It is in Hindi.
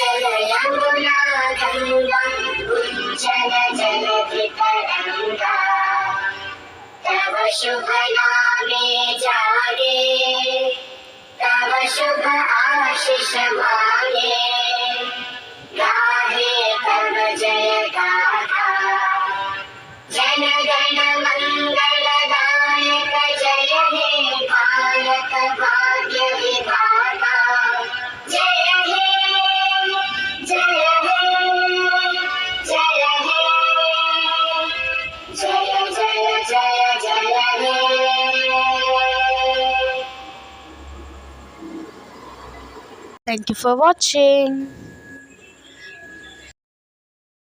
चल यमुना गंगा उज्जल जलधि तरंगा तव शुभ नामे जागे तव शुभ आशीष मांगे गाहे तव जय गाथा जन गण मंगलदायक जय हे भारत भाग्य विधाता जय हे जय हे जय हे जय जय जय जय हे। Thank you for watching.